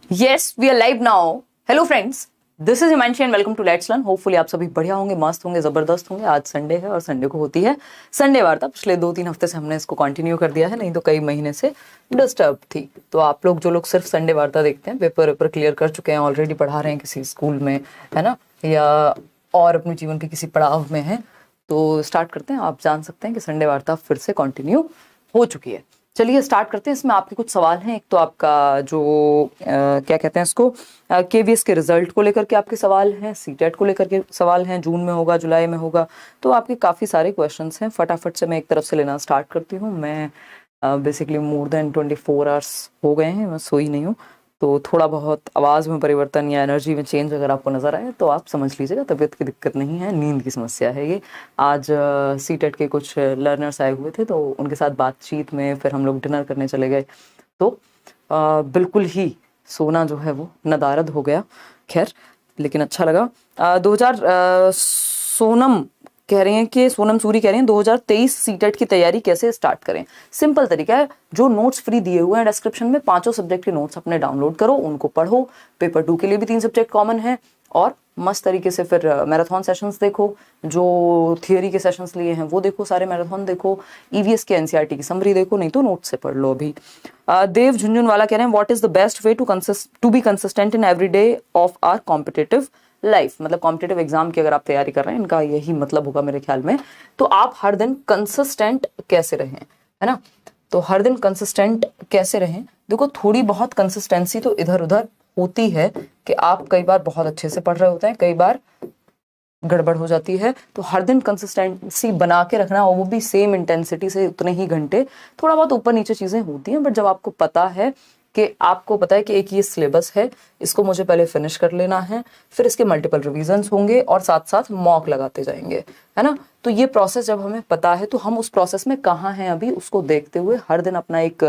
Yes, we are live now. Hello friends, this is Himanshi and welcome to Let's Learn. Hopefully आप सभी बढ़िया होंगे, मस्त होंगे, जबरदस्त होंगे। आज संडे है और संडे को होती है संडे वार्ता। पिछले 2-3 हफ्ते से हमने इसको कंटिन्यू कर दिया है, नहीं तो कई महीने से डिस्टर्ब थी। तो आप लोग जो लोग सिर्फ संडे वार्ता देखते हैं, पेपर क्लियर कर चुके हैं, ऑलरेडी पढ़ा रहे हैं किसी स्कूल में, है ना, या और अपने जीवन के किसी पड़ाव में है, तो स्टार्ट करते हैं। आप जान सकते हैं कि संडे वार्ता फिर से कंटिन्यू हो चुकी है। चलिए स्टार्ट करते हैं। इसमें आपके कुछ सवाल हैं। एक तो आपका जो क्या कहते हैं इसको, केवीएस के रिजल्ट को लेकर के आपके सवाल हैं, सीटेट को लेकर के सवाल हैं, जून में होगा, जुलाई में होगा, तो आपके काफ़ी सारे क्वेश्चंस हैं। फटाफट से मैं एक तरफ से लेना स्टार्ट करती हूँ। मैं बेसिकली मोर देन 24 आवर्स हो गए हैं, मैं सोई नहीं हूँ, तो थोड़ा बहुत आवाज़ में परिवर्तन या एनर्जी में चेंज अगर आपको नज़र आए तो आप समझ लीजिएगा, तबीयत की दिक्कत नहीं है, नींद की समस्या है ये। आज सीटेट के कुछ लर्नर्स आए हुए थे, तो उनके साथ बातचीत में फिर हम लोग डिनर करने चले गए, तो बिल्कुल ही सोना जो है वो नदारद हो गया। खैर, लेकिन अच्छा लगा। 2000 सोनम कह रहे हैं कि सोनम सूरी कह रहे हैं 2023 सीटेट की तैयारी कैसे स्टार्ट करें। सिंपल तरीका है, जो नोट्स फ्री दिए हुए हैं डिस्क्रिप्शन में, 5 सब्जेक्ट के नोट्स अपने डाउनलोड करो, उनको पढ़ो। पेपर 2 के लिए भी 3 सब्जेक्ट कॉमन है, और मस्त तरीके से फिर मैराथन सेशंस देखो, जो थियोरी के सेशंस लिए हैं वो देखो, सारे मैराथन देखो, ईवीएस के एनसीईआरटी की समरी देखो, नहीं तो नोट से पढ़ लो अभी। देव झुंझुनवाला कह रहे हैं what is the best way to be consistent in every day of our competitive life. मतलब कॉम्पिटिटिव एग्जाम की अगर आप तैयारी कर रहे हैं, इनका यही मतलब होगा मेरे ख्याल में। तो आप हर दिन कंसिस्टेंट कैसे रहें, है ना, तो हर दिन कंसिस्टेंट कैसे रहें। देखो, थोड़ी बहुत कंसिस्टेंसी तो इधर उधर होती है कि आप कई बार बहुत अच्छे से पढ़ रहे होते हैं, कई बार गड़बड़ हो जाती है, तो हर दिन कंसिस्टेंसी बना के रखना, और वो भी सेम इंटेंसिटी से उतने ही घंटे। थोड़ा बहुत ऊपर नीचे चीज़ें होती हैं, बट जब आपको पता है कि आपको पता है कि एक ये सिलेबस है, इसको मुझे पहले फिनिश कर लेना है, फिर इसके मल्टीपल रिवीजन्स होंगे और साथ साथ मॉक लगाते जाएंगे, है ना, तो ये प्रोसेस जब हमें पता है तो हम उस प्रोसेस में कहाँ हैं अभी, उसको देखते हुए हर दिन अपना एक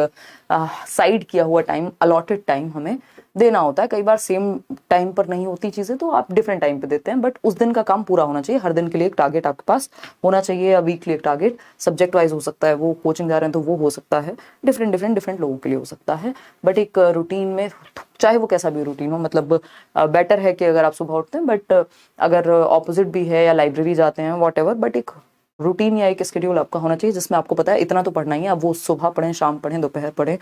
साइड किया हुआ टाइम, अलॉटेड टाइम हमें देना होता है। कई बार सेम टाइम पर नहीं होती चीज़ें, तो आप डिफरेंट टाइम पे देते हैं, बट उस दिन का काम पूरा होना चाहिए। हर दिन के लिए एक टारगेट आपके पास होना चाहिए, या वीकली एक टारगेट, सब्जेक्ट वाइज हो सकता है, वो कोचिंग जा रहे हैं तो वो हो सकता है, डिफरेंट लोगों के लिए हो सकता है, बट एक रूटीन में, चाहे वो कैसा भी रूटीन हो, मतलब बेटर है कि अगर आप सुबह उठते हैं, बट अगर ऑपोजिट भी है या लाइब्रेरी जाते हैं, वॉट एवर, बट एक रूटीन या एक स्केड्यूल आपका होना चाहिए जिसमें आपको पता है इतना तो पढ़ना ही है। अब वो सुबह पढ़ें, शाम पढ़ें, दोपहर पढ़ें,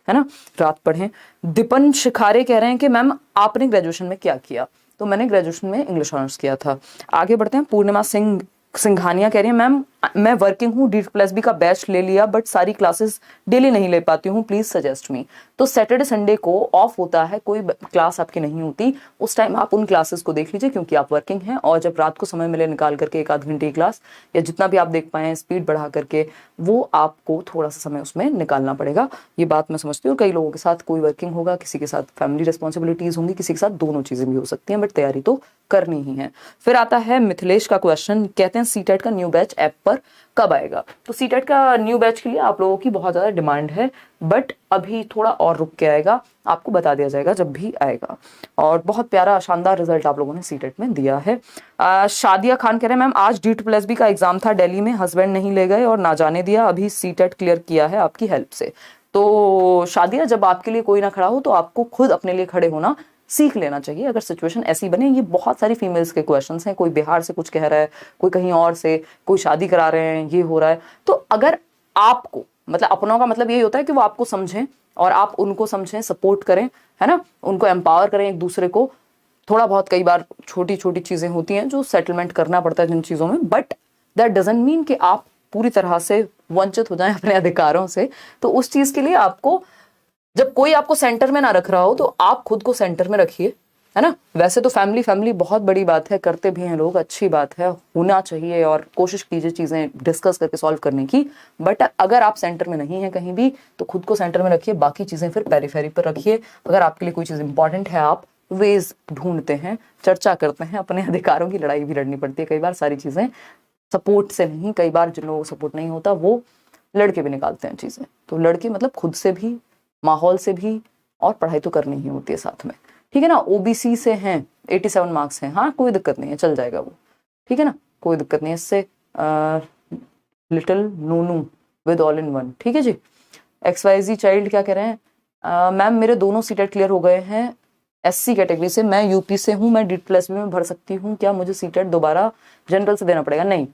है ना, रात पढ़ें। दीपन शिखारे कह रहे हैं कि मैम आपने ग्रेजुएशन में क्या किया। तो मैंने ग्रेजुएशन में इंग्लिश ऑनर्स किया था। आगे बढ़ते हैं। पूर्णिमा सिंघानिया कह रही है मैम मैं वर्किंग हूँ, D+B का बैच ले लिया, बट सारी क्लासेस डेली नहीं ले पाती हूँ, प्लीज सजेस्ट मी। तो सैटरडे संडे को ऑफ होता है, कोई क्लास आपकी नहीं होती, उस टाइम आप उन क्लासेस को देख लीजिए, क्योंकि आप वर्किंग हैं, और जब रात को समय मिले निकाल करके 1 आध घंटे की क्लास, या जितना भी आप देख पाए स्पीड बढ़ा करके, वो आपको थोड़ा सा समय उसमें निकालना पड़ेगा। ये बात मैं समझती हूँ। कई लोगों के साथ कोई वर्किंग होगा, किसी के साथ फैमिली रिस्पॉन्सिबिलिटीज होंगी, किसी के साथ दोनों चीजें भी हो सकती हैं, बट तैयारी तो करनी ही है। फिर आता है मिथिलेश का क्वेश्चन, कहते हैं सीटेट का न्यू बैच ऐप पर कब आएगा। तो सीटेट का न्यू बैच के लिए आप लोगों की बहुत ज़्यादा डिमांड है, बट अभी थोड़ा और रुक के आएगा, आपको बता दिया जाएगा जब भी आएगा। और बहुत प्यारा शानदार रिजल्ट आप लोगों ने सीटेट में दिया है। शादिया खान कह रहे हैं मैम आज D+B का एग्जाम था दिल्ली में, हस्बैंड नहीं ले गए और ना जाने दिया, अभी सीटेट क्लियर किया है आपकी हेल्प से। तो शादिया, जब आपके लिए कोई ना खड़ा हो तो आपको खुद अपने लिए खड़े होना सीख लेना चाहिए, अगर सिचुएशन ऐसी बने। ये बहुत सारी फीमेल्स के क्वेश्चंस हैं, कोई बिहार से कुछ कह रहा है, कोई कहीं और से, कोई शादी करा रहे हैं, ये हो रहा है। तो अगर आपको, मतलब अपनों का मतलब यही होता है कि वो आपको समझें और आप उनको समझें, सपोर्ट करें, है ना, उनको एम्पावर करें एक दूसरे को। थोड़ा बहुत कई बार छोटी छोटी चीजें होती हैं जो सेटलमेंट करना पड़ता है जिन चीजों में, बट दैट डजंट मीन कि आप पूरी तरह से वंचित हो जाएं अपने अधिकारों से। तो उस चीज के लिए आपको, जब कोई आपको सेंटर में ना रख रहा हो, तो आप खुद को सेंटर में रखिए, है ना। वैसे तो फैमिली बहुत बड़ी बात है, करते भी हैं लोग, अच्छी बात है, होना चाहिए, और कोशिश कीजिए चीजें डिस्कस करके सॉल्व करने की। बट अगर आप सेंटर में नहीं है कहीं भी, तो खुद को सेंटर में रखिए, बाकी चीजें फिर पेरीफेरी पर रखिए। अगर आपके लिए कोई चीज इंपॉर्टेंट है, आप वेज ढूंढते हैं, चर्चा करते हैं, अपने अधिकारों की लड़ाई भी लड़नी पड़ती है कई बार। सारी चीजें सपोर्ट से नहीं, कई बार जिन लोगों को सपोर्ट नहीं होता वो लड़के भी निकालते हैं चीजें। तो लड़के मतलब खुद से भी, माहौल से भी, और पढ़ाई तो करनी ही होती है साथ में, ठीक है ना। ओबीसी से हैं, 87 मार्क्स हैं, हाँ कोई दिक्कत नहीं है, चल जाएगा वो, ठीक है ना, कोई दिक्कत नहीं है इससे। Little Nunu with all in one, ठीक है जी। XYZ चाइल्ड क्या कह रहे हैं, मैम मेरे दोनों सीटेट क्लियर हो गए हैं, SC कैटेगरी से, मैं यूपी से हूँ, मैं D+B में भर सकती हूँ क्या? मुझे सीटेट दोबारा जनरल से देना पड़ेगा? नहीं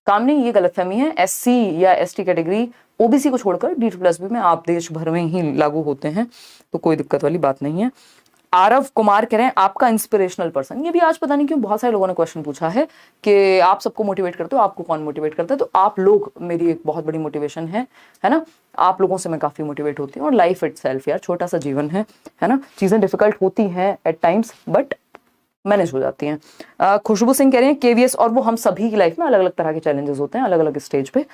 कामनी, ये गलतफहमी है। SC या ST कैटेगरी OBC को छोड़कर D+B में आप देश भर में ही लागू होते हैं, तो कोई दिक्कत वाली बात नहीं है। आरव कुमार कह रहे हैं आपका इंस्पिरेशनल पर्सन, ये भी आज पता नहीं क्यों बहुत सारे लोगों ने क्वेश्चन पूछा है कि आप सबको मोटिवेट करते हो, आपको कौन मोटिवेट करता है? तो आप लोग मेरी एक बहुत बड़ी मोटिवेशन है ना। आप लोगों से मैं काफी मोटिवेट होती हूँ, और लाइफ इटसेल्फ यार छोटा सा जीवन है ना। चीजें डिफिकल्ट होती हैं एट टाइम्स, बट मैनेज हो जाती हैं। खुशबू सिंह कह रहे हैं KVS, और वो हम सभी की लाइफ में अलग अलग तरह के चैलेंजेस होते हैं अलग अलग स्टेज पे।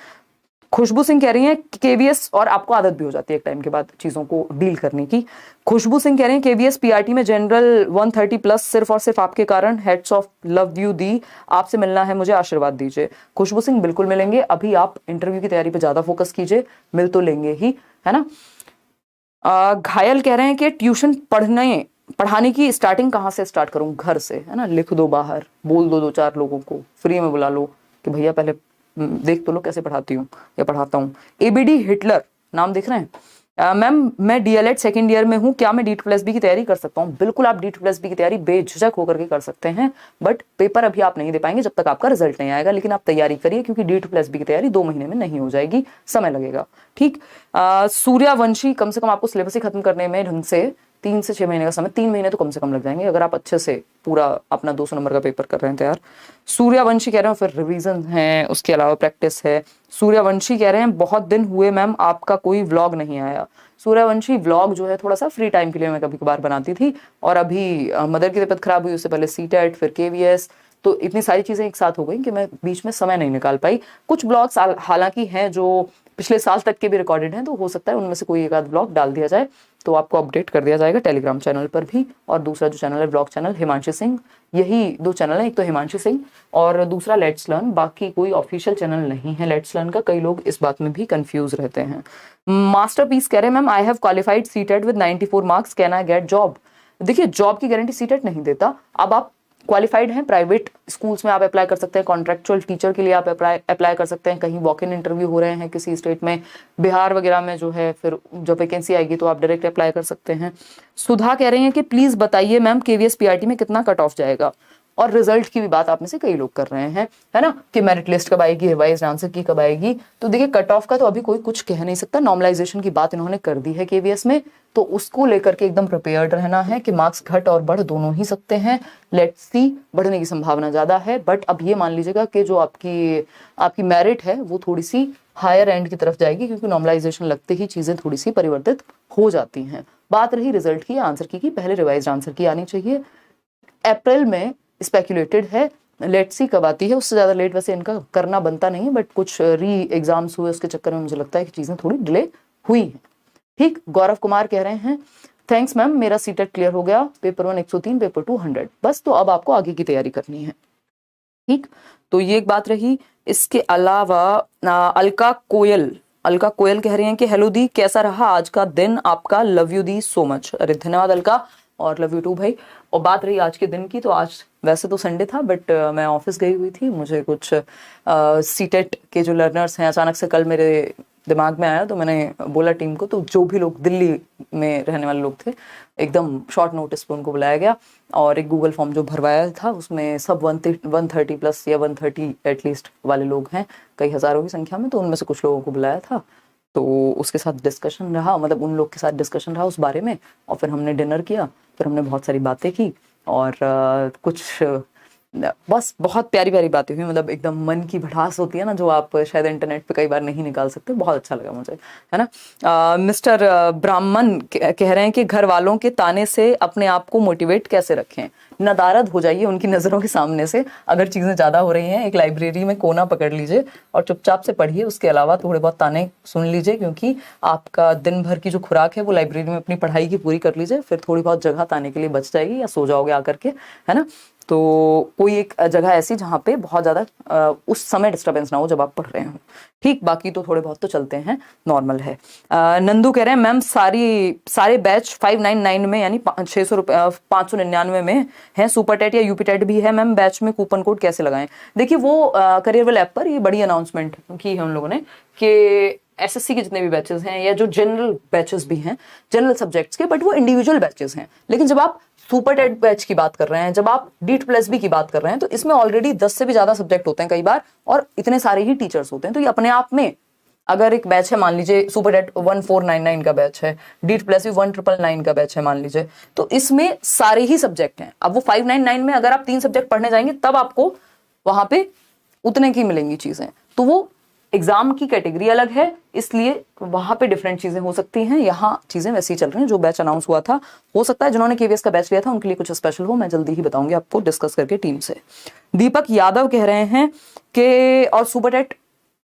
खुशबू सिंह कह रही हैं KVS, और आपको आदत भी हो जाती है एक टाइम के बाद चीजों को डील करने की। खुशबू सिंह कह रहे हैं KVS PRT में जनरल 130+ सिर्फ और सिर्फ आपके कारण, हेड्स ऑफ लव यू दी, आपसे मिलना है मुझे, आशीर्वाद दीजिए। खुशबू सिंह बिल्कुल मिलेंगे, अभी आप इंटरव्यू की तैयारी पे ज्यादा फोकस कीजिए, मिल तो लेंगे ही, है ना। घायल कह रहे हैं कि ट्यूशन पढ़ाने की स्टार्टिंग कहाँ से स्टार्ट करूं? घर से, है ना। लिख दो बाहर, बोल दो 2-4 लोगों को, फ्री में बुला लो कि भैया पहले देख तो लो कैसे पढ़ाती हूँ या पढ़ाता हूँ। ABD हिटलर नाम देख रहे हैं। मैम मैं DLED सेकेंड ईयर में हूँ, क्या मैं D+B की तैयारी कर सकता हूँ? बिल्कुल आप D+B की तैयारी बेझिझक होकर के कर सकते हैं, बट पेपर अभी आप नहीं दे पाएंगे जब तक आपका रिजल्ट नहीं आएगा, लेकिन आप तैयारी करिए क्योंकि D+B की तैयारी 2 महीने में नहीं हो जाएगी, समय लगेगा, ठीक। सूर्यवंशी, कम से कम आपको सिलेबस ही खत्म करने में ढंग से 3 से 6 महीने का समय, 3 महीने तो कम से कम लग जाएंगे अगर आप अच्छे से पूरा अपना 200 नंबर का पेपर कर रहे हैं तैयार। सूर्यवंशी कह रहे हैं फिर रिवीजन है, उसके अलावा प्रैक्टिस है। सूर्यवंशी कह रहे हैं बहुत दिन हुए मैम आपका कोई व्लॉग नहीं आया। सूर्यवंशी व्लॉग जो है थोड़ा सा फ्री टाइम के लिए मैं कभी कभार बनाती थी, और अभी मदर की तबीयत खराब हुई, उससे पहले सीटेट, फिर KVS, तो इतनी सारी चीजें एक साथ हो गई कि मैं बीच में समय नहीं निकाल पाई। कुछ ब्लॉग्स हालांकि हैं जो पिछले साल तक के भी रिकॉर्डेड हैं, तो हो सकता है उनमें से कोई एक आध ब्लॉग डाल दिया जाए, तो आपको अपडेट कर दिया जाएगा टेलीग्राम चैनल पर भी। और दूसरा जो चैनल है ब्लॉग चैनल हिमांशी सिंह, यही 2 चैनल है, एक तो हिमांशी सिंह और दूसरा लेट्स लर्न, बाकी कोई ऑफिशियल चैनल नहीं है लेट्स लर्न का। कई लोग इस बात में भी कंफ्यूज रहते हैं। मास्टरपीस कह रहे हैं ma'am I have qualified CTET with 94 marks, can I get job? देखिए जॉब की गारंटी सीटेट नहीं देता। अब आप क्वालिफाइड हैं, प्राइवेट स्कूल्स में आप अप्लाई कर सकते हैं, कॉन्ट्रेक्चुअल टीचर के लिए आप अप्लाई कर सकते हैं, कहीं वॉक इन इंटरव्यू हो रहे हैं किसी स्टेट में, बिहार वगैरह में जो है, फिर जब वैकेंसी आएगी तो आप डायरेक्ट अप्लाई कर सकते हैं। सुधा कह रहे हैं कि प्लीज बताइए मैम KVS PRT में कितना कट ऑफ जाएगा? और रिजल्ट की भी बात आप में से कई लोग कर रहे हैं, है ना, कि मेरिट लिस्ट कब आएगी, रिवाइज आंसर की कब आएगी। तो देखिए कट ऑफ का तो अभी कोई कुछ कह नहीं सकता, नॉर्मलाइजेशन की बात इन्होंने कर दी है KVS में, तो उसको लेकर के एकदम प्रिपेयर्ड रहना है कि मार्क्स घट और बढ़ दोनों ही सकते हैं। लेट्स सी, बढ़ने की संभावना ज्यादा है, बट अब ये मान लीजिएगा कि जो आपकी मेरिट है वो थोड़ी सी हायर एंड की तरफ जाएगी, क्योंकि नॉर्मलाइजेशन लगते ही चीजें थोड़ी सी परिवर्तित हो जाती हैं। बात रही रिजल्ट की, आंसर की पहले रिवाइज आंसर की आनी चाहिए। अप्रैल में स्पेक्यूलेटेड है, लेट्स सी कब आती है, उससे ज्यादा लेट वैसे इनका करना बनता नहीं है, बट कुछ री एग्जाम्स हुए उसके चक्कर में मुझे लगता है कि चीजें थोड़ी डिले हुई हैं, ठीक। गौरव कुमार कह रहे हैं थैंक्स मैम, मेरा सीटेट क्लियर हो गया, पेपर 1 103, पेपर 2 100, बस तो अब आपको आगे की तैयारी करनी है, ठीक। तो ये एक बात रही। इसके अलावा अलका कोयल कह रही हैं कि हेलो दी, कैसा रहा आज का दिन आपका, love you the so much. अरे धन्यवाद अलका, और लव यू टू भाई। और बात रही आज के दिन की, तो आज वैसे तो संडे था, बट मैं ऑफिस गई हुई थी, मुझे कुछ सीटेट के जो लर्नर्स हैं अचानक से कल मेरे दिमाग में आया, तो मैंने बोला टीम को, तो जो भी लोग दिल्ली में रहने वाले लोग थे एकदम शॉर्ट नोटिस पे उनको बुलाया गया, और एक गूगल फॉर्म जो भरवाया था उसमें सब 130+ या 130 एटलीस्ट वाले लोग हैं, कई हजारों की संख्या में, तो उनमें से कुछ लोगों को बुलाया था, तो उसके साथ डिस्कशन रहा, मतलब उन लोग के साथ डिस्कशन रहा उस बारे में, और फिर हमने डिनर किया, फिर हमने बहुत सारी बातें की, और कुछ बस बहुत प्यारी प्यारी बातें हुई, मतलब एकदम मन की भड़ास होती है ना, जो आप शायद इंटरनेट पे कई बार नहीं निकाल सकते, बहुत अच्छा लगा मुझे, है ना। मिस्टर ब्राह्मण कह रहे हैं कि घर वालों के ताने से अपने आप को मोटिवेट कैसे रखें? नदारद हो जाइए उनकी नज़रों के सामने से, अगर चीज़ें ज़्यादा हो रही हैं एक लाइब्रेरी में कोना पकड़ लीजिए और चुपचाप से पढ़िए, उसके अलावा थोड़े बहुत ताने सुन लीजिए, क्योंकि आपका दिन भर की जो खुराक है वो लाइब्रेरी में अपनी पढ़ाई की पूरी कर लीजिए, फिर थोड़ी बहुत जगह ताने के लिए बच जाएगी, या सो जाओगे आकर के, है ना। तो कोई एक जगह ऐसी जहाँ पे बहुत ज़्यादा उस समय डिस्टर्बेंस ना हो जब आप पढ़ रहे हो, ठीक। बाकी तो थोड़े बहुत तो चलते हैं, नॉर्मल है। नंदू कह रहे हैं मैम सारे बैच 599 में यानी 599 में है, सुपर टेट या यूपी टेट भी है मैम बैच में, कूपन कोड कैसे लगाएं? देखिए वो करियरवेल ऐप पर ये बड़ी अनाउंसमेंट की है उन लोगों ने कि एसएससी के जितने भी बैचेस हैं या जो जनरल बैचेस भी हैं जनरल सब्जेक्ट्स के, बट वो इंडिविजुअल बैचेस हैं। लेकिन जब आप सुपर टेट बैच की बात कर रहे हैं, जब आप DEET+B की बात कर रहे हैं, तो इसमें ऑलरेडी 10 से भी ज्यादा सब्जेक्ट होते हैं कई बार, और इतने सारे ही टीचर्स होते हैं। तो ये अपने आप में, अगर एक बैच है, मान लीजिए सुपर टेट 1499 का बैच है, DEET+B 1999 का बैच है मान लीजिए, तो इसमें सारे ही सब्जेक्ट हैं। अब वो 599 में अगर आप 3 सब्जेक्ट पढ़ने जाएंगे तब आपको वहां पे उतने की मिलेंगी चीजें, तो वो एग्जाम की कैटेगरी अलग है, इसलिए वहां पे डिफरेंट चीजें हो सकती हैं। यहाँ चीजें वैसी ही चल रही हैं। जो बैच अनाउंस हुआ था, हो सकता है जिन्होंने KVS का बैच लिया था उनके लिए कुछ स्पेशल हो, मैं जल्दी ही बताऊंगी आपको डिस्कस करके टीम से। दीपक यादव कह रहे हैं कि और सुपर टेट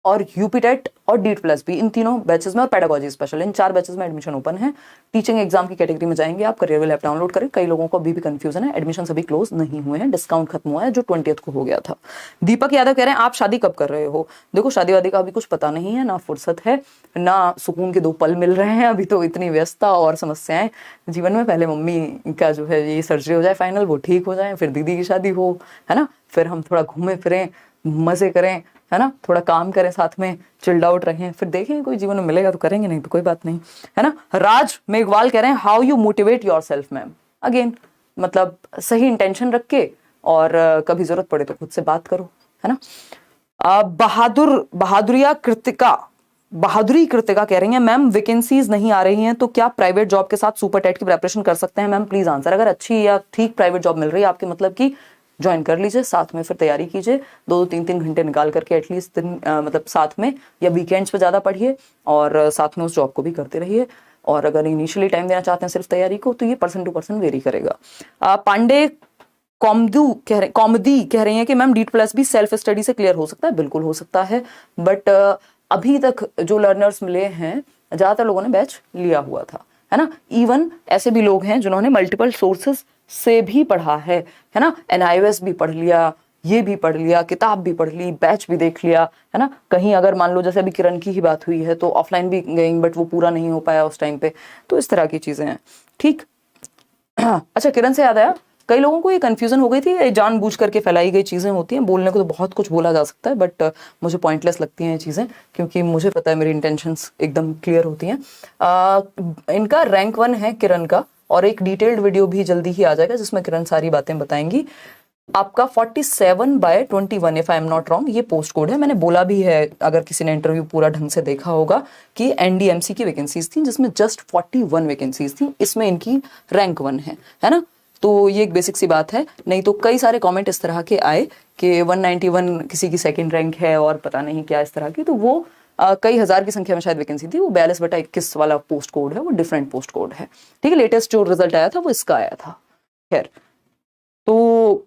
और यूपी टेट और DEET+B इन तीनों बैचेस में और पेडागोजी स्पेशल, इन 4 बैचेस में एडमिशन ओपन है। टीचिंग एग्जाम की कैटेगरी में जाएंगे आप, करियर ऐप डाउनलोड करें। कई लोगों को अभी भी कंफ्यूजन है, एडमिशन अभी क्लोज नहीं हुए हैं, डिस्काउंट खत्म हुआ है जो 20th को हो गया था। दीपक यादव कह रहे हैं आप शादी कब कर रहे हो? देखो, शादी वादी का अभी कुछ पता नहीं है, ना फुर्सत है, ना सुकून के 2 पल मिल रहे हैं। अभी तो इतनी व्यस्तता और समस्याएं जीवन में। पहले मम्मी का जो है ये सर्जरी हो जाए फाइनल, वो ठीक हो जाए, फिर दीदी की शादी हो, है ना, फिर हम थोड़ा घूमें फिरें, मजे करें, है ना, थोड़ा काम करें साथ में, चिल्ड आउट रहें, फिर देखें कोई जीवन में मिलेगा तो करेंगे, नहीं तो कोई बात नहीं, है ना। राज मेघवाल कह रहे हैं how you motivate yourself ma'am? Again मतलब सही इंटेंशन रख के, और कभी जरूरत पड़े तो खुद से बात करो, है ना। बहादुरी कृतिका कह रही हैं मैम वैकेंसीज नहीं आ रही हैं तो क्या प्राइवेट जॉब के साथ सुपर टेट की प्रिपरेशन कर सकते हैं? Ma'am please answer. अगर अच्छी या ठीक प्राइवेट जॉब मिल रही है आपके, मतलब कि ज्वाइन कर लीजिए, साथ में फिर तैयारी कीजिए, 2-3 घंटे निकाल करके एटलीस्ट दिन, मतलब साथ में, या वीकेंड्स पे ज्यादा पढ़िए और साथ में उस जॉब को भी करते रहिए। और अगर इनिशियली टाइम देना चाहते हैं सिर्फ तैयारी को, तो ये पर्सन टू पर्सन वेरी करेगा। पांडे कॉमदी कह रही हैं कि मैम DEET+B सेल्फ स्टडी से क्लियर हो सकता है? बिल्कुल हो सकता है, बट अभी तक जो लर्नर्स मिले हैं ज्यादातर लोगों ने बैच लिया हुआ था, है ना। इवन ऐसे भी लोग हैं जिन्होंने मल्टीपल सोर्सेस से भी पढ़ा है ना, NIOS भी पढ़ लिया, ये भी पढ़ लिया, किताब भी पढ़ ली, बैच भी देख लिया, है ना। कहीं अगर मान लो जैसे अभी किरण की ही बात हुई है तो ऑफलाइन भी गई, बट वो पूरा नहीं हो पाया उस टाइम पे, तो इस तरह की चीजें हैं, ठीक। अच्छा, किरण से याद आया, कई लोगों को ये कंफ्यूजन हो गई थी, जानबूझ करके फैलाई गई चीजें होती हैं। बोलने को तो बहुत कुछ बोला जा सकता है, बट मुझे पॉइंटलेस लगती हैं ये चीजें, क्योंकि मुझे पता है मेरी इंटेंशंस एकदम क्लियर होती हैं। इनका रैंक 1 है किरण का, और एक डिटेल्ड वीडियो भी जल्दी ही आ जाएगा जिसमें किरण सारी बातें बताएंगी। आपका 47/21 if I am not wrong ये पोस्ट कोड है। मैंने बोला भी है, अगर किसी ने इंटरव्यू पूरा ढंग से देखा होगा, कि NDMC की वैकेंसीज थी जिसमें जस्ट 41 वैकेंसीज थी, इसमें इनकी रैंक 1 है ना। तो ये एक बेसिक सी बात है। नहीं तो कई सारे कमेंट इस तरह के आए कि 191 किसी की सेकंड रैंक है और पता नहीं क्या इस तरह की, तो वो कई हजार की संख्या में शायद वैकेंसी थी, वो 42/21 वाला पोस्ट कोड है, वो डिफरेंट पोस्ट कोड है, ठीक है। लेटेस्ट जो रिजल्ट आया था वो इसका आया था। खैर, तो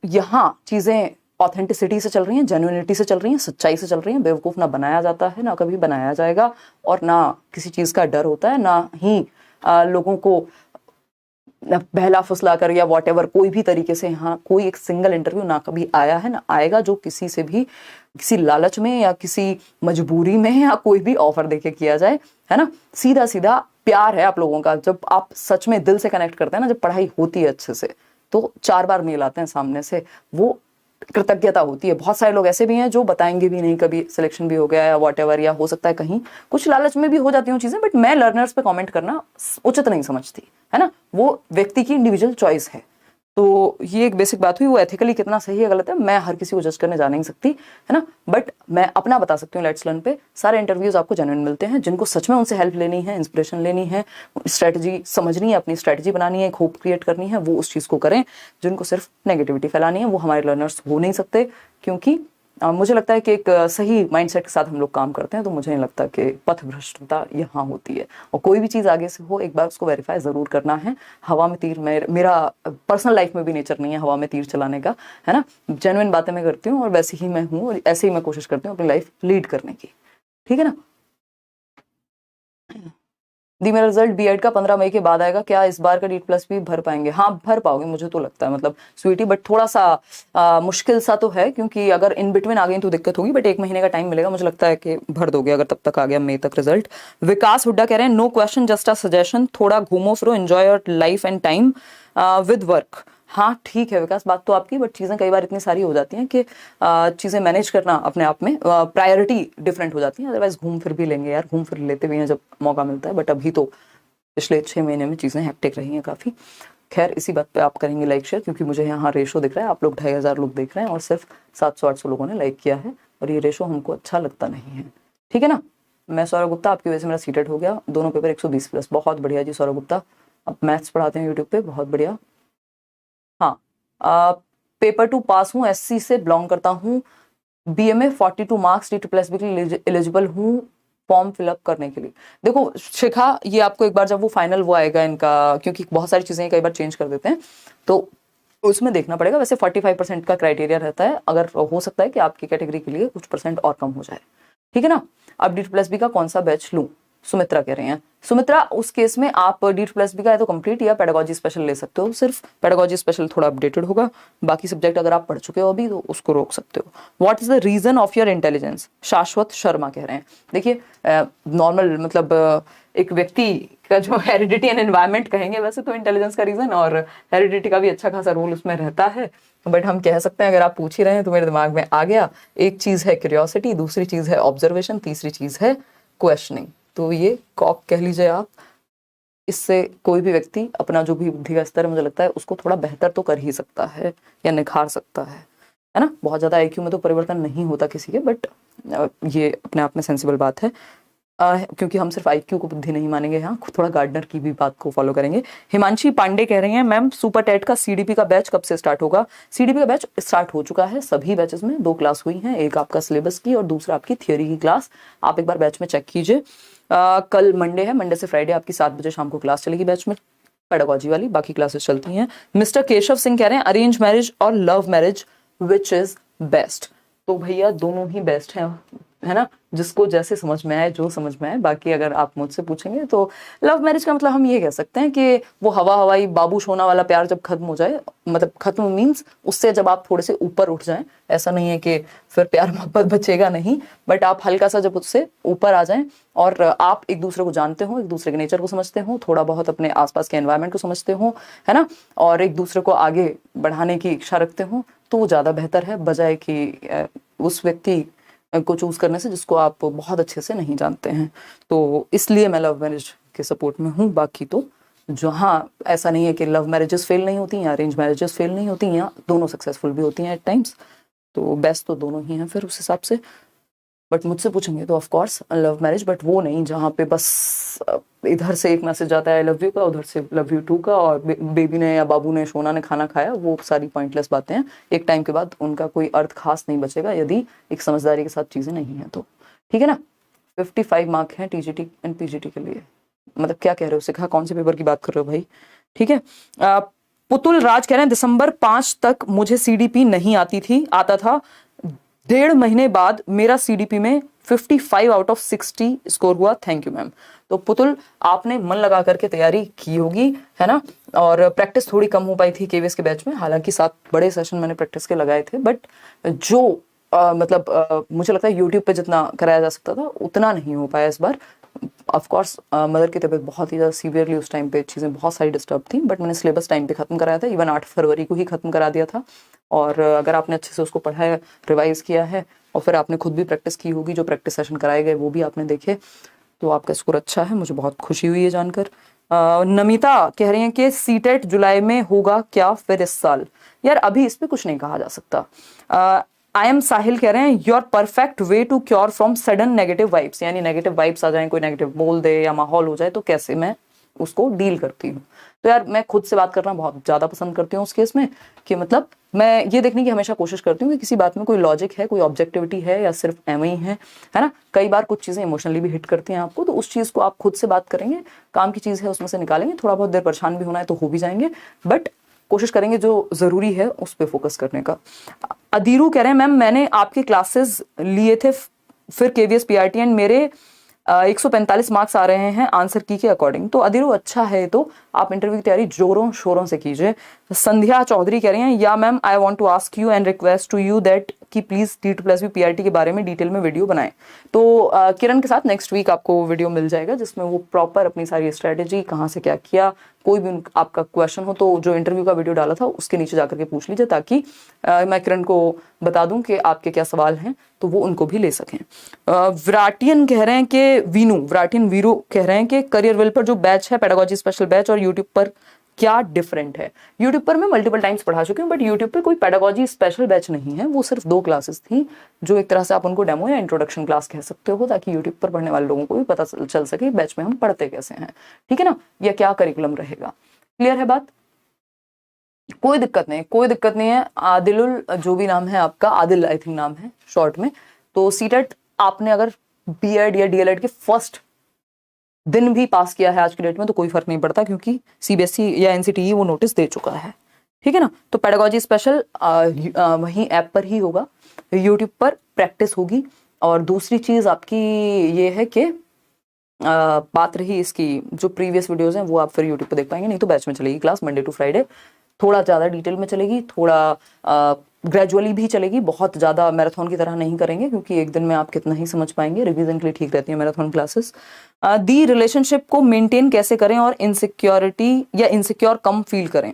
यहाँ चीजें ऑथेंटिसिटी से चल रही हैं, जेन्युइनिटी से चल रही हैं, सच्चाई से चल रही हैं। बेवकूफ ना बनाया जाता है, ना कभी बनाया जाएगा, और ना किसी चीज का डर होता है, ना ही लोगों को बहला फुसला कर या वॉटेवर कोई भी तरीके से यहाँ कोई एक सिंगल इंटरव्यू ना कभी आया है ना आएगा जो किसी से भी किसी लालच में या किसी मजबूरी में या कोई भी ऑफर देके किया जाए, है ना। सीधा सीधा प्यार है आप लोगों का। जब आप सच में दिल से कनेक्ट करते हैं ना, जब पढ़ाई होती है अच्छे से, तो 4 बार मेल आते हैं सामने से, वो कृतज्ञता होती है। बहुत सारे लोग ऐसे भी हैं जो बताएंगे भी नहीं कभी सिलेक्शन भी हो गया या वॉटेवर, या हो सकता है कहीं कुछ लालच में भी हो जाती हूँ चीजें, बट मैं लर्नर्स पे कमेंट करना उचित नहीं समझती, है ना। वो व्यक्ति की इंडिविजुअल चॉइस है। तो ये एक बेसिक बात हुई। वो एथिकली कितना सही है गलत है मैं हर किसी को जज करने जा नहीं सकती, है ना, बट मैं अपना बता सकती हूँ। लेट्स लर्न पे सारे इंटरव्यूज आपको जेन्युइन मिलते हैं। जिनको सच में उनसे हेल्प लेनी है, इंस्पिरेशन लेनी है, स्ट्रेटजी समझनी है, अपनी स्ट्रेटजी बनानी है, एक होप क्रिएट करनी है, वो उस चीज को करें। जिनको सिर्फ नेगेटिविटी फैलानी है, वो हमारे लर्नर्स हो नहीं सकते, क्योंकि मुझे लगता है कि एक सही माइंडसेट के साथ हम लोग काम करते हैं, तो मुझे नहीं लगता कि पथ भ्रष्टता यहाँ होती है। और कोई भी चीज़ आगे से हो, एक बार उसको वेरीफाई ज़रूर करना है। हवा में तीर, मेरा पर्सनल लाइफ में भी नेचर नहीं है हवा में तीर चलाने का, है ना। जेन्युइन बातें मैं करती हूँ और वैसे ही मैं हूँ, और ऐसे ही मैं कोशिश करती हूँ अपनी लाइफ लीड करने की, ठीक है ना। दी मेरा रिजल्ट B.Ed का 15 मई के बाद आएगा, क्या इस बार का DEET+B भर पाएंगे? हाँ भर पाओगे, मुझे तो लगता है, मतलब स्वीटी, बट थोड़ा सा मुश्किल सा तो है, क्योंकि अगर इन बिटवीन आ गई तो दिक्कत होगी, बट 1 महीने का टाइम मिलेगा। मुझे लगता है कि भर दोगे अगर तब तक आ गया मई तक रिजल्ट। विकास हुड्डा कह रहे हैं no question just a suggestion, थोड़ा घूमो फिरो, enjoy your life and time with work, हाँ ठीक है विकास, बात तो आपकी, बट चीज़ें कई बार इतनी सारी हो जाती हैं कि चीज़ें मैनेज करना अपने आप में प्रायोरिटी डिफरेंट हो जाती हैं। अदरवाइज घूम फिर भी लेंगे यार, घूम फिर लेते भी हैं जब मौका मिलता है, बट अभी तो पिछले 6 महीने में चीज़ें हैक्टिक रही हैं काफ़ी। खैर इसी बात पे आप करेंगे लाइक शेयर, क्योंकि मुझे यहाँ रेशो दिख रहा है, आप लोग 2500 लोग देख रहे हैं और सिर्फ 700-800 लोगों ने लाइक किया है, और ये रेशो हमको अच्छा लगता नहीं है, ठीक है ना। मैं सौरभ गुप्ता, आपकी वजह से मेरा सीटेट हो गया, दोनों पेपर 120 प्लस, बहुत बढ़िया जी सौरभ गुप्ता। अब मैथ्स पढ़ाते हैं यूट्यूब पे, बहुत बढ़िया। हाँ, पेपर 2 पास हूँ, SC से बिलोंग करता हूँ, BMA 42 मार्क्स, D+B के लिए एलिजिबल हूँ फॉर्म फिलअप करने के लिए। देखो शिखा, ये आपको एक बार जब वो फाइनल वो आएगा इनका, क्योंकि बहुत सारी चीज़ें कई बार चेंज कर देते हैं, तो उसमें देखना पड़ेगा। वैसे 45% का क्राइटेरिया रहता है, अगर हो सकता है कि आपकी कैटेगरी के लिए कुछ परसेंट और कम हो जाए, ठीक है ना। अब D+B का कौन सा बैच लूँ, सुमित्रा कह रहे हैं। सुमित्रा, उस केस में आप D+B का है तो कंप्लीट या पेडागोजी स्पेशल ले सकते हो। सिर्फ पेडागोजी स्पेशल थोड़ा अपडेटेड होगा, बाकी सब्जेक्ट अगर आप पढ़ चुके हो अभी तो उसको रोक सकते हो। What is the reason of your intelligence, Shashwat Sharma कह रहे हैं। देखिए नॉर्मल मतलब एक व्यक्ति का जो हेरिडिटी एंड एनवायरनमेंट कहेंगे, वैसे तो इंटेलिजेंस का रीजन और हेरिडिटी का भी अच्छा खासा रोल उसमें रहता है, बट हम कह सकते हैं, अगर आप पूछ ही रहे हैं तो मेरे दिमाग में आ गया, एक चीज है क्यूरियोसिटी, दूसरी चीज है ऑब्जर्वेशन, तीसरी चीज है क्वेश्चनिंग। तो ये कॉक कह लीजिए आप। इससे कोई भी व्यक्ति अपना जो भी बुद्धि का स्तर है, मुझे लगता है उसको थोड़ा बेहतर तो कर ही सकता है या निखार सकता है ना। बहुत ज़्यादा IQ में तो परिवर्तन नहीं होता किसी के, बट ये अपने आप में सेंसिबल बात है, क्योंकि हम सिर्फ IQ को बुद्धि नहीं मानेंगे, यहाँ थोड़ा गार्डनर की भी बात को फॉलो करेंगे। हिमांशी पांडे कह रहे हैं, मैम सुपर टेट का CDP का बैच कब से स्टार्ट होगा। CDP का बैच स्टार्ट हो चुका है, सभी बैचेस में 2 क्लास हुई हैं, एक आपका सिलेबस की और दूसरा आपकी थियोरी की क्लास। आप एक बार बैच में चेक कीजिए। कल मंडे है, मंडे से फ्राइडे आपकी 7 बजे शाम को क्लास चलेगी बैच में, पेडागोजी वाली, बाकी क्लासेस चलती हैं। मिस्टर केशव सिंह कह रहे हैं, अरेंज मैरिज और love marriage which is best. तो भैया दोनों ही बेस्ट हैं, है ना, जिसको जैसे समझ में आए, जो समझ में आए। बाकी अगर आप मुझसे पूछेंगे तो लव मैरिज का मतलब हम ये कह सकते हैं कि वो हवा हवाई बाबू सोना वाला प्यार जब खत्म हो जाए, मतलब खत्म मीन्स उससे जब आप थोड़े से ऊपर उठ जाएं, ऐसा नहीं है कि फिर प्यार मोहब्बत बचेगा नहीं, बट आप हल्का सा जब उससे ऊपर आ जाएं और आप एक दूसरे को जानते हो, एक दूसरे के नेचर को समझते हो, थोड़ा बहुत अपने आसपास के एनवायरनमेंट को समझते हो, है ना, और एक दूसरे को आगे बढ़ाने की इच्छा रखते हो, तो वो ज़्यादा बेहतर है, बजाय कि उस व्यक्ति को चूज करने से जिसको आप बहुत अच्छे से नहीं जानते हैं। तो इसलिए मैं लव मैरिज के सपोर्ट में हूँ। बाकी तो जहाँ ऐसा नहीं है कि लव मैरिजेस फेल नहीं होती या अरेंज मैरिजेस फेल नहीं होती, या दोनों सक्सेसफुल भी होती हैं एट टाइम्स, तो बेस्ट तो दोनों ही हैं फिर उस हिसाब से। बट मुझसे पूछेंगे तो of course love marriage, but वो नहीं जहाँ पे बस इधर से एक मैसेज जाता है आई लव यू का, उधर से लव यू टू का, और बेबी ने या बाबू ने सोना ने खाना खाया, वो सारी पॉइंटलेस बातें हैं। एक टाइम के बाद उनका कोई अर्थ खास नहीं बचेगा यदि एक समझदारी के साथ चीज़ें नहीं हैं तो, ठीक है ना। 55 मार्क हैं TGT एंड PGT के लिए, मतलब क्या कह रहे हो सिखा, कौन से पेपर की बात कर रहे हो भाई, ठीक है। पुतुल राज कह रहे हैं, दिसंबर 5 तक मुझे CDP नहीं आता था, 1.5 महीने बाद मेरा CDP में 55 आउट ऑफ 60 स्कोर हुआ, थैंक यू मैम। तो पुतुल, आपने मन लगा करके तैयारी की होगी, है ना, और प्रैक्टिस थोड़ी कम हो पाई थी KVS के बैच में, हालांकि 7 बड़े सेशन मैंने प्रैक्टिस के लगाए थे, बट जो मुझे लगता है YouTube पे जितना कराया जा सकता था उतना नहीं हो पाया इस बार। ऑफ कोर्स मदर की तबीयत बहुत ही ज़्यादा सीवियरली उस टाइम पे, चीज़ें बहुत सारी डिस्टर्ब थी, बट मैंने सिलेबस टाइम पे ख़त्म कराया था, इवन 8 फरवरी को ही ख़त्म करा दिया था। और अगर आपने अच्छे से उसको पढ़ा है, रिवाइज किया है, और फिर आपने खुद भी प्रैक्टिस की होगी, जो प्रैक्टिस सेशन कराए गए वो भी आपने देखे, तो आपका स्कोर अच्छा है, मुझे बहुत खुशी हुई है जानकर। नमिता कह रही हैं कि सीटेट जुलाई में होगा क्या फिर इस साल। यार अभी इस पर कुछ नहीं कहा जा सकता। आई एम साहिल कह रहे हैं, your perfect way to cure from sudden negative vibes, यानी नेगेटिव वाइब्स आ जाए, कोई नेगेटिव बोल दे या माहौल हो जाए तो कैसे मैं उसको डील करती हूँ। तो यार मैं खुद से बात करना बहुत ज़्यादा पसंद करती हूँ उस केस में, कि मतलब मैं ये देखने की हमेशा कोशिश करती हूँ कि किसी बात में कोई लॉजिक है, कोई ऑब्जेक्टिविटी है, या सिर्फ एम ही है ना। कई बार कुछ चीज़ें इमोशनली भी हिट करती हैं आपको, तो उस चीज़ को आप खुद से बात करेंगे, काम की चीज़ है उसमें से निकालेंगे, थोड़ा बहुत देर परेशान भी होना है तो हो भी जाएंगे, बट कोशिश करेंगे जो ज़रूरी है उस पर फोकस करने का। अदीरू कह रहे हैं, मैम मैंने आपके क्लासेस लिए थे फिर KVS PRT एंड मेरे 145 मार्क्स आ रहे हैं आंसर की के अकॉर्डिंग। तो अदीरू अच्छा है, तो आप इंटरव्यू की तैयारी जोरों शोरों से कीजिए। संध्या चौधरी कह रही हैं, या ma'am I want to ask you and request to you that कि प्लीज T2+V PRT के बारे में डिटेल में वीडियो बनाएं। तो किरण के साथ नेक्स्ट वीक आपको वीडियो मिल जाएगा जिसमें वो प्रॉपर अपनी सारी स्ट्रेटेजी, कहाँ से क्या किया, कोई भी आपका क्वेश्चन हो तो जो इंटरव्यू का वीडियो डाला था उसके नीचे जाकर के पूछ लीजिए, ताकि मैं किरण को बता दूं कि आपके क्या सवाल हैं तो वो उनको भी ले सकें। विराटियन कह रहे हैं कि विराटियन वीरू कह रहे हैं कि करियर वेल पर जो बैच है पेडागोजी स्पेशल बैच और यूट्यूब पर क्या डिफरेंट है। यूट्यूब पर मैं मल्टीपल टाइम्स पढ़ा चुकी हूँ, बट यूट्यूब पे कोई पेडागोजी स्पेशल बैच नहीं है, वो सिर्फ 2 क्लासेस थी जो एक तरह से आप उनको डेमो या इंट्रोडक्शन क्लास कह सकते हो, ताकि यूट्यूब पर पढ़ने वाले लोगों को भी पता चल सके बैच में हम पढ़ते कैसे हैं, ठीक है ना, या क्या करिकुलम रहेगा। क्लियर है बात? कोई दिक्कत नहीं है। आदिलुल जो भी नाम है आपका, आदिल आई थिंक नाम है शॉर्ट में, तो सीटेट आपने अगर बीएड या डीएलएड के फर्स्ट दिन भी पास किया है आज की डेट में तो कोई फर्क नहीं पड़ता, क्योंकि सीबीएसई या एनसीटीई वो नोटिस दे चुका है, ठीक है ना। तो पेडागोजी स्पेशल वहीं ऐप पर ही होगा, यूट्यूब पर प्रैक्टिस होगी। और दूसरी चीज आपकी ये है कि बात रही इसकी, जो प्रीवियस वीडियोस हैं वो आप फिर यूट्यूब पर देख पाएंगे, नहीं तो बैच में चलेगी क्लास मंडे टू फ्राइडे, थोड़ा ज़्यादा डिटेल में चलेगी, थोड़ा ग्रेजुअली भी चलेगी, बहुत ज़्यादा मैराथन की तरह नहीं करेंगे, क्योंकि एक दिन में आप कितना ही समझ पाएंगे, रिवीजन के लिए ठीक रहती है मैराथन क्लासेस। दी रिलेशनशिप को मेंटेन कैसे करें और इनसिक्योरिटी या इनसिक्योर कम फील करें।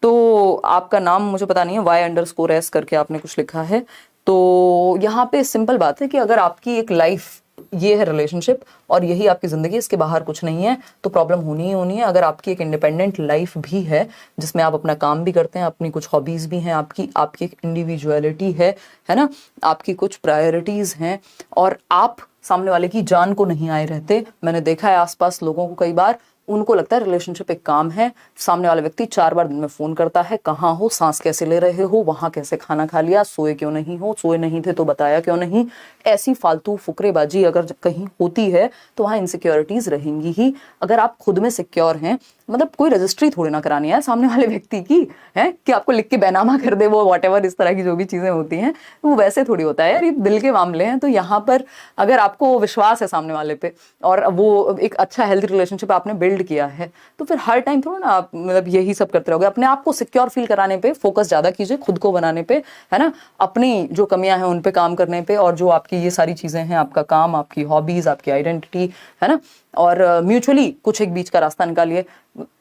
तो आपका नाम मुझे पता नहीं है, Y_S करके आपने कुछ लिखा है। तो यहाँ पे सिंपल बात है कि अगर आपकी एक लाइफ ये है रिलेशनशिप और यही आपकी जिंदगी, इसके बाहर कुछ नहीं है, तो प्रॉब्लम होनी ही होनी है। अगर आपकी एक इंडिपेंडेंट लाइफ भी है जिसमें आप अपना काम भी करते हैं, अपनी कुछ हॉबीज भी हैं, आपकी एक इंडिविजुअलिटी है ना, आपकी कुछ प्रायोरिटीज हैं, और आप सामने वाले की जान को नहीं आए रहते। मैंने देखा है आसपास लोगों को, कई बार उनको लगता है रिलेशनशिप एक काम है, सामने वाला व्यक्ति 4 बार दिन में फोन करता है, कहाँ हो, सांस कैसे ले रहे हो, वहां कैसे खाना खा लिया, सोए क्यों नहीं हो, सोए नहीं थे तो बताया क्यों नहीं। ऐसी फालतू फुकरेबाजी अगर कहीं होती है तो वहाँ इनसिक्योरिटीज रहेंगी ही। अगर आप खुद में सिक्योर हैं, मतलब कोई रजिस्ट्री थोड़ी ना करानी है सामने वाले व्यक्ति की, है कि आपको लिख के बैनामा कर दे वो, व्हाटएवर इस तरह की जो भी चीजें होती हैं वो वैसे थोड़ी होता है यार, ये दिल के मामले हैं। तो यहाँ पर अगर आपको विश्वास है सामने वाले पे और वो एक अच्छा हेल्थी रिलेशनशिप आपने बिल्ड किया है, तो फिर हर टाइम थोड़ा ना आप मतलब यही सब करते रहोगे। अपने आप को सिक्योर फील कराने पे फोकस ज्यादा कीजिए, खुद को बनाने पे, है ना, अपनी जो कमियां हैं उन पे काम करने पे, और जो आपकी ये सारी चीजें हैं, आपका काम, आपकी हॉबीज, आपकी आइडेंटिटी, है ना, और म्यूचुअली कुछ एक बीच का रास्ता निकालिए।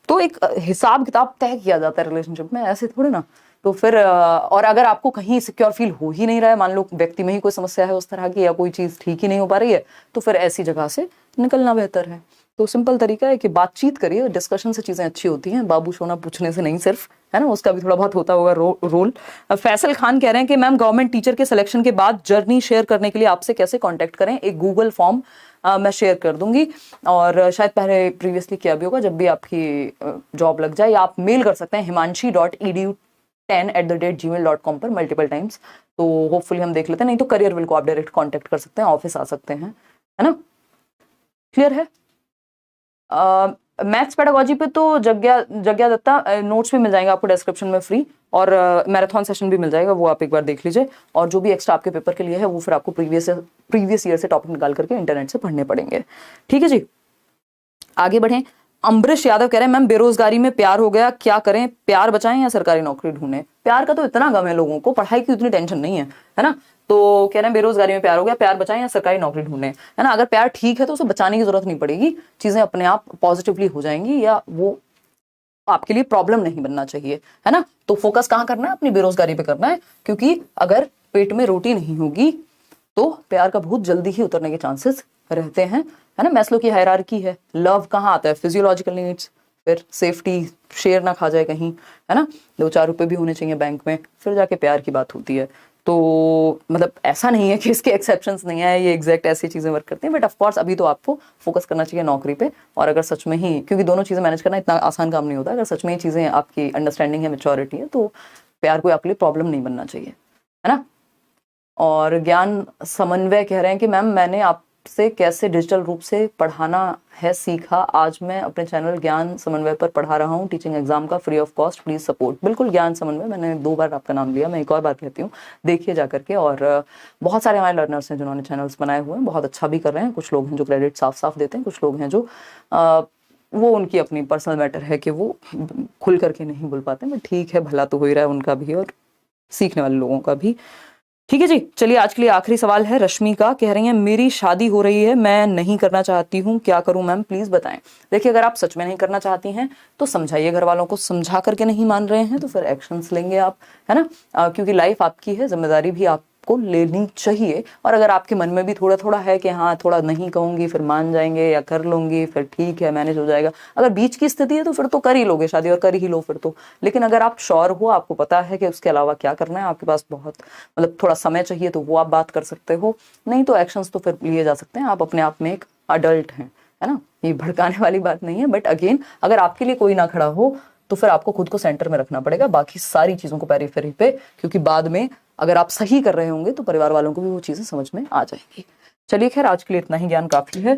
तो एक हिसाब किताब तय किया जाता है रिलेशनशिप में, ऐसे थोड़े ना। तो फिर और अगर आपको कहीं सिक्योर फील हो ही नहीं रहा है, मान लो व्यक्ति में ही कोई समस्या है उस तरह की, या कोई चीज ठीक ही नहीं हो पा रही है, तो फिर ऐसी जगह से निकलना बेहतर है। तो सिंपल तरीका है कि बातचीत करिए, डिस्कशन से चीजें अच्छी होती हैं, बाबू सोना पूछने से नहीं सिर्फ, है ना, उसका भी थोड़ा बहुत होता होगा रोल। फैसल खान कह रहे हैं कि मैम गवर्नमेंट टीचर के सिलेक्शन के बाद जर्नी शेयर करने के लिए आपसे कैसे कांटेक्ट करें। एक गूगल फॉर्म मैं शेयर कर दूंगी, और शायद पहले प्रीवियसली किया भी होगा। जब भी आपकी जॉब लग जाए, या आप मेल कर सकते हैं himanshi.edu10@gmail.com पर मल्टीपल टाइम्स, तो होपफुली हम देख लेते हैं। नहीं तो करियर विल को आप डायरेक्ट कांटेक्ट कर सकते हैं, ऑफिस आ सकते हैं, है ना। क्लियर है? मैथ्स पेडागोजी पे तो जग्या दत्ता नोट्स भी मिल जाएंगे आपको डिस्क्रिप्शन में फ्री, और मैराथन सेशन भी मिल जाएगा, वो आप एक बार देख लीजिए। और जो भी एक्स्ट्रा आपके पेपर के लिए है वो फिर आपको प्रीवियस ईयर से टॉपिक निकाल करके इंटरनेट से पढ़ने पड़ेंगे, ठीक है जी। आगे बढ़ें। अम्बरीश यादव कह रहे हैं मैम बेरोजगारी में प्यार हो गया, क्या करें, प्यार बचाएं या सरकारी नौकरी ढूंढें। प्यार का तो इतना गम है लोगों को, पढ़ाई की उतनी टेंशन नहीं है ना। तो कह रहे हैं बेरोजगारी में प्यार हो गया, प्यार बचाएं या सरकारी नौकरी ढूंढें, है ना। अगर प्यार ठीक है तो उसे बचाने की जरूरत नहीं पड़ेगी, चीजें अपने आप पॉजिटिवली हो जाएंगी, या वो आपके लिए प्रॉब्लम नहीं बनना चाहिए, है ना। तो फोकस कहाँ करना है, अपनी बेरोजगारी पे करना है, क्योंकि अगर पेट में रोटी नहीं होगी तो प्यार का बहुत जल्दी ही उतरने के चांसेस रहते हैं, है ना। मैस्लो की हायरार्की है, लव कहाँ आता है, फिजियोलॉजिकल नीड्स, फिर सेफ्टी, शेर ना खा जाए कहीं, है ना, 2-4 रुपए भी होने चाहिए बैंक में, फिर जाके प्यार की बात होती है। तो मतलब ऐसा नहीं है कि इसके एक्सेप्शंस नहीं है, ये एग्जैक्ट ऐसी चीजें वर्क करती हैं, बट ऑफ कोर्स अभी तो आपको फोकस करना चाहिए नौकरी पे। और अगर सच में ही, क्योंकि दोनों चीजें मैनेज करना इतना आसान काम नहीं होता, अगर सच में ही चीजें आपकी अंडरस्टैंडिंग है, मेच्योरिटी है, तो प्यार कोई आपके लिए प्रॉब्लम नहीं बनना चाहिए, है ना। और ज्ञान समन्वय कह रहे हैं कि मैम मैंने आपसे कैसे डिजिटल रूप से पढ़ाना है सीखा, आज मैं अपने चैनल ज्ञान समन्वय पर पढ़ा रहा हूँ टीचिंग एग्जाम का free of cost, please support. बिल्कुल ज्ञान समन्वय, मैंने 2 बार आपका नाम लिया, मैं एक और बार कहती हूँ, देखिए जा करके। और बहुत सारे हमारे लर्नर्स हैं जिन्होंने चैनल्स बनाए हुए हैं, बहुत अच्छा भी कर रहे हैं। कुछ लोग हैं जो क्रेडिट साफ साफ देते हैं, कुछ लोग हैं जो वो उनकी अपनी पर्सनल मैटर है कि वो खुल करके नहीं बोल पाते, बट ठीक है, भला तो हो ही रहा है उनका भी और सीखने वाले लोगों का भी। ठीक है जी, चलिए आज के लिए आखिरी सवाल है रश्मि का। कह रही हैं मेरी शादी हो रही है, मैं नहीं करना चाहती हूँ, क्या करूँ मैम प्लीज बताएं। देखिए, अगर आप सच में नहीं करना चाहती हैं तो समझाइए घर वालों को, समझा करके नहीं मान रहे हैं तो फिर एक्शंस लेंगे आप, है ना। क्योंकि लाइफ आपकी है, जिम्मेदारी भी आपको लेनी चाहिए। और अगर आपके मन में भी थोड़ा थोड़ा है कि हाँ थोड़ा नहीं कहूंगी फिर मान जाएंगे या कर लूंगी फिर ठीक है मैनेज हो जाएगा, अगर बीच की स्थिति है तो फिर तो कर ही लोगे शादी और कर ही लो फिर तो। लेकिन अगर आप श्योर हो, आपको पता है कि उसके अलावा क्या करना है, आपके पास बहुत मतलब थोड़ा समय चाहिए, तो वो आप बात कर सकते हो। नहीं तो एक्शंस तो फिर लिए जा सकते हैं, आप अपने आप में एक अडल्ट हैं, है ना। ये भड़काने वाली बात नहीं है, बट अगेन अगर आपके लिए कोई ना खड़ा हो तो फिर आपको खुद को सेंटर में रखना पड़ेगा, बाकी सारी चीजों को पेरिफेरी पे, क्योंकि बाद में अगर आप सही कर रहे होंगे तो परिवार वालों को भी वो चीजें समझ में आ जाएंगी। चलिए खैर, आज के लिए इतना ही ज्ञान काफी है,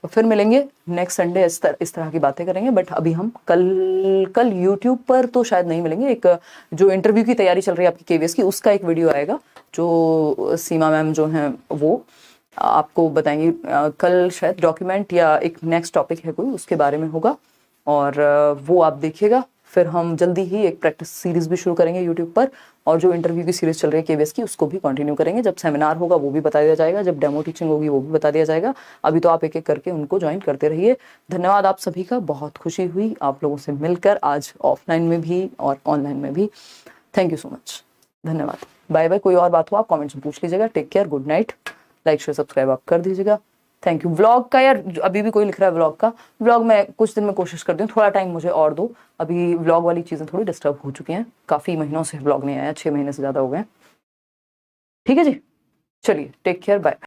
फिर मिलेंगे नेक्स्ट संडे, इस तरह की बातें करेंगे। बट अभी हम कल यूट्यूब पर तो शायद नहीं मिलेंगे, एक जो इंटरव्यू की तैयारी चल रही है आपकी केवीएस की, उसका एक वीडियो आएगा जो सीमा मैम जो हैं वो आपको बताएंगी। कल शायद डॉक्यूमेंट या एक नेक्स्ट टॉपिक है कोई, उसके बारे में होगा और वो आप देखिएगा। फिर हम जल्दी ही एक प्रैक्टिस सीरीज भी शुरू करेंगे यूट्यूब पर, और जो इंटरव्यू की सीरीज चल रही है केवीएस की उसको भी कंटिन्यू करेंगे। जब सेमिनार होगा वो भी बता दिया जाएगा, जब डेमो टीचिंग होगी वो भी बता दिया जाएगा। अभी तो आप एक एक करके उनको ज्वाइन करते रहिए। धन्यवाद आप सभी का, बहुत खुशी हुई आप लोगों से मिलकर, आज ऑफलाइन में भी और ऑनलाइन में भी। थैंक यू सो मच, धन्यवाद, बाय बाय। कोई और बात हो आप कॉमेंट्स में पूछ लीजिएगा। Take care, good night, like share subscribe आप कर दीजिएगा। Thank you. व्लॉग का यार अभी भी कोई लिख रहा है व्लॉग का, व्लॉग मैं कुछ दिन में कोशिश करती हूँ, थोड़ा टाइम मुझे और दो। अभी व्लॉग वाली चीज़ें थोड़ी डिस्टर्ब हो चुकी हैं, काफ़ी महीनों से व्लॉग नहीं आया, 6 महीने से ज़्यादा हो गए। ठीक है जी, चलिए टेक केयर, बाय।